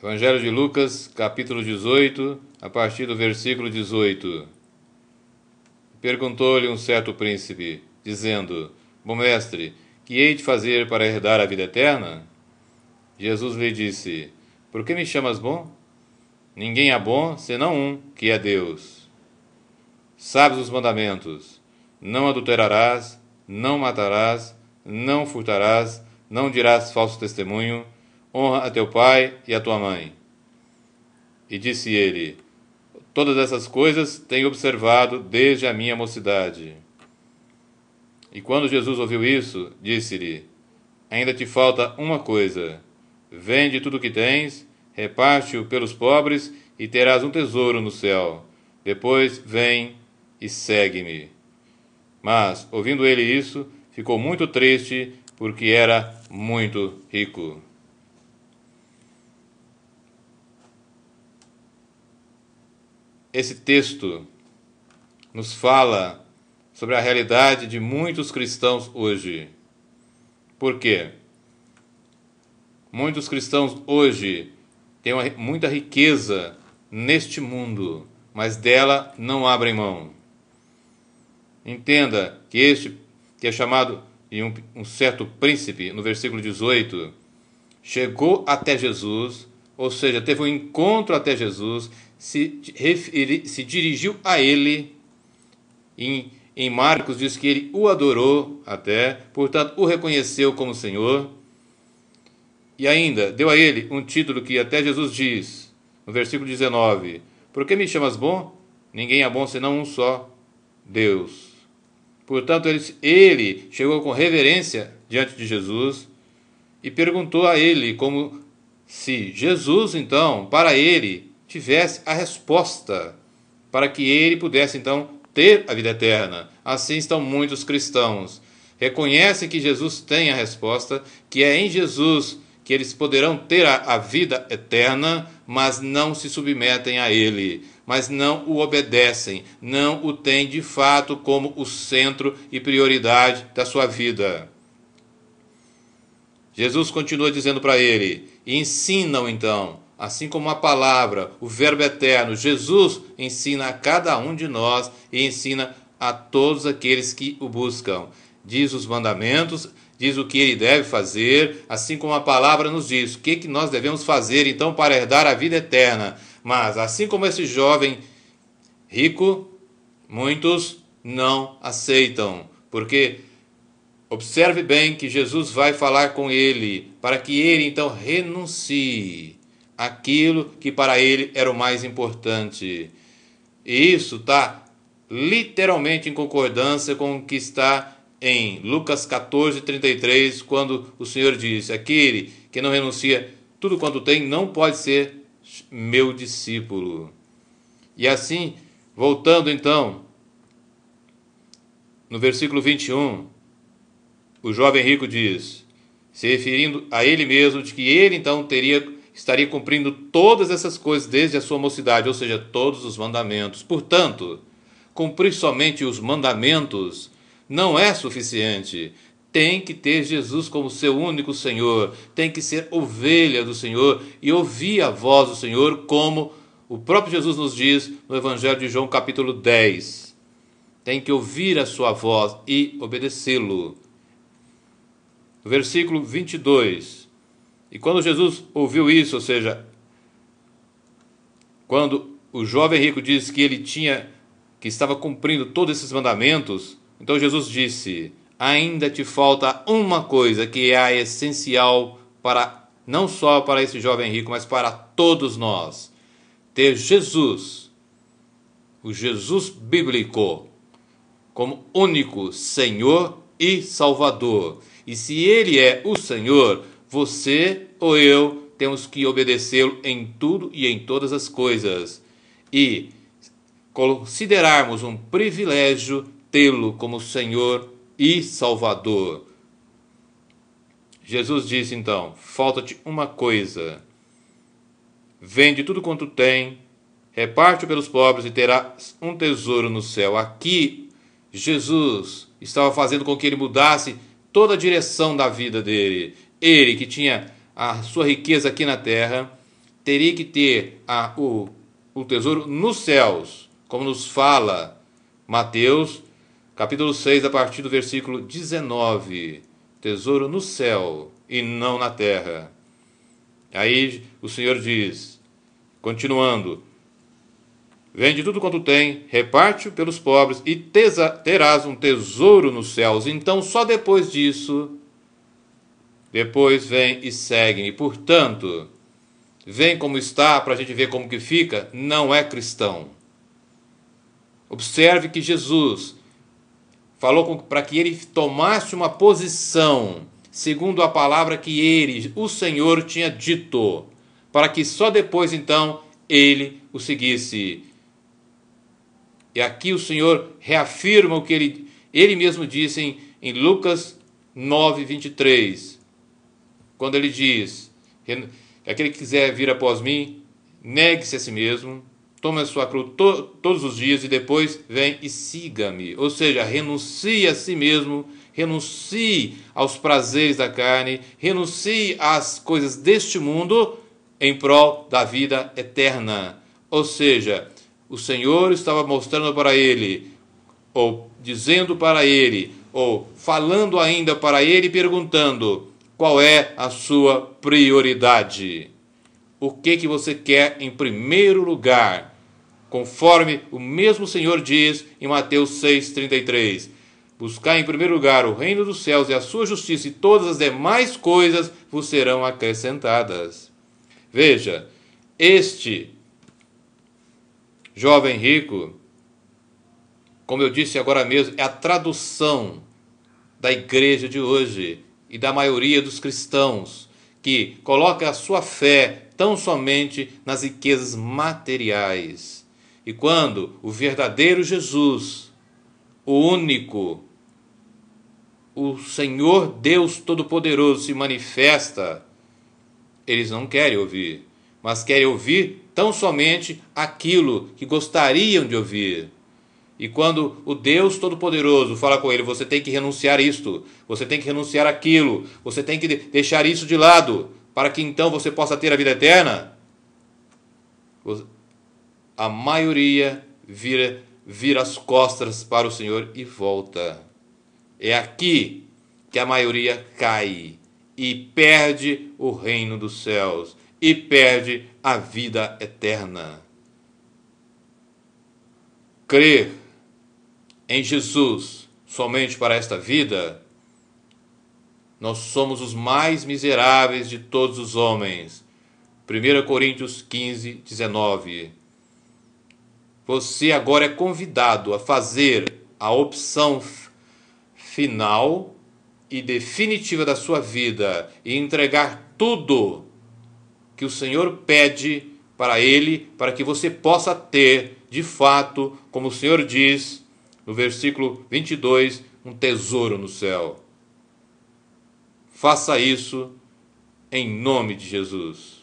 Evangelho de Lucas, capítulo 18, a partir do versículo 18. Perguntou-lhe um certo príncipe, dizendo: Bom mestre, que hei de fazer para herdar a vida eterna? Jesus lhe disse: Por que me chamas bom? Ninguém é bom, senão um, que é Deus. Sabes os mandamentos: não adulterarás, não matarás, não furtarás, não dirás falso testemunho, honra a teu pai e a tua mãe. E disse ele: Todas essas coisas tenho observado desde a minha mocidade. E quando Jesus ouviu isso, disse-lhe: Ainda te falta uma coisa. Vende tudo o que tens, reparte-o pelos pobres e terás um tesouro no céu. Depois vem e segue-me. Mas, ouvindo ele isso, ficou muito triste, porque era muito rico. Esse texto nos fala sobre a realidade de muitos cristãos hoje. Por quê? Muitos cristãos hoje têm muita riqueza neste mundo, mas dela não abrem mão. Entenda que este, que é chamado de um certo príncipe, no versículo 18, chegou até Jesus, ou seja, teve um encontro até Jesus, se dirigiu a ele. Em Marcos diz que ele o adorou até, portanto o reconheceu como Senhor, e ainda deu a ele um título que até Jesus diz, no versículo 19, Por que me chamas bom? Ninguém é bom senão um só, Deus. Portanto, ele chegou com reverência diante de Jesus e perguntou a ele como se Jesus, então, para ele, tivesse a resposta para que ele pudesse, então, ter a vida eterna. Assim estão muitos cristãos. Reconhecem que Jesus tem a resposta, que é em Jesus que eles poderão ter a vida eterna, mas não se submetem a ele, mas não o obedecem, não o têm de fato como o centro e prioridade da sua vida. Jesus continua dizendo para ele: ensinam então, assim como a palavra, o verbo eterno, Jesus ensina a cada um de nós e ensina a todos aqueles que o buscam. Diz os mandamentos, diz o que ele deve fazer, assim como a palavra nos diz o que nós devemos fazer então para herdar a vida eterna. Mas assim como esse jovem rico, muitos não aceitam, porque observe bem que Jesus vai falar com ele, para que ele então renuncie aquilo que para ele era o mais importante. E isso está literalmente em concordância com o que está em Lucas 14:33, quando o Senhor diz: aquele que não renuncia tudo quanto tem não pode ser meu discípulo. E assim, voltando então, no versículo 21, o jovem rico diz, se referindo a ele mesmo, de que ele então estaria cumprindo todas essas coisas desde a sua mocidade, ou seja, todos os mandamentos. Portanto, cumprir somente os mandamentos não é suficiente. Tem que ter Jesus como seu único Senhor, tem que ser ovelha do Senhor e ouvir a voz do Senhor, como o próprio Jesus nos diz no Evangelho de João capítulo 10. Tem que ouvir a sua voz e obedecê-lo. No versículo 22, e quando Jesus ouviu isso, ou seja, quando o jovem rico disse que estava cumprindo todos esses mandamentos, então Jesus disse: ainda te falta uma coisa que é a essencial para não só para esse jovem rico, mas para todos nós. Ter Jesus, o Jesus bíblico, como único Senhor e Salvador. E se Ele é o Senhor, você ou eu temos que obedecê-lo em tudo e em todas as coisas. E considerarmos um privilégio tê-lo como Senhor e Salvador. Jesus disse então: falta-te uma coisa. Vende tudo quanto tem, reparte-o pelos pobres e terás um tesouro no céu. Aqui, Jesus estava fazendo com que ele mudasse toda a direção da vida dele. Ele, que tinha a sua riqueza aqui na terra, teria que ter o tesouro nos céus, como nos fala Mateus, capítulo 6, a partir do versículo 19. Tesouro no céu e não na terra. Aí o Senhor diz, continuando, vende tudo quanto tem, reparte-o pelos pobres e terás um tesouro nos céus. Então só depois disso, depois vem e segue-me. Portanto, vem como está para a gente ver como que fica, não é cristão. Observe que Jesus falou para que ele tomasse uma posição segundo a palavra que ele, o Senhor, tinha dito, para que só depois então ele o seguisse. E aqui o Senhor reafirma o que ele mesmo disse em Lucas 9, 23, quando ele diz, aquele que quiser vir após mim, negue-se a si mesmo, tome a sua cruz todos os dias e depois vem e siga-me. Ou seja, renuncie a si mesmo, renuncie aos prazeres da carne, renuncie às coisas deste mundo em prol da vida eterna. Ou seja, o Senhor estava mostrando para ele, ou dizendo para ele, ou falando ainda para ele, perguntando qual é a sua prioridade. O que você quer em primeiro lugar? Conforme o mesmo Senhor diz em Mateus 6,33. Buscar em primeiro lugar o reino dos céus e a sua justiça, e todas as demais coisas vos serão acrescentadas. Veja, este jovem rico, como eu disse agora mesmo, é a tradução da igreja de hoje e da maioria dos cristãos, que coloca a sua fé tão somente nas riquezas materiais. E quando o verdadeiro Jesus, o único, o Senhor Deus Todo-Poderoso se manifesta, eles não querem ouvir, mas querem ouvir tão somente aquilo que gostariam de ouvir. E quando o Deus Todo-Poderoso fala com ele, você tem que renunciar isto, você tem que renunciar aquilo, você tem que deixar isso de lado, para que então você possa ter a vida eterna, a maioria vira as costas para o Senhor e volta. É aqui que a maioria cai e perde o reino dos céus e perde a vida eterna. Crer em Jesus somente para esta vida, nós somos os mais miseráveis de todos os homens. 1 Coríntios 15, 19. Você agora é convidado a fazer a opção final e definitiva da sua vida e entregar tudo que o Senhor pede para Ele, para que você possa ter, de fato, como o Senhor diz no versículo 22, um tesouro no céu. Faça isso em nome de Jesus.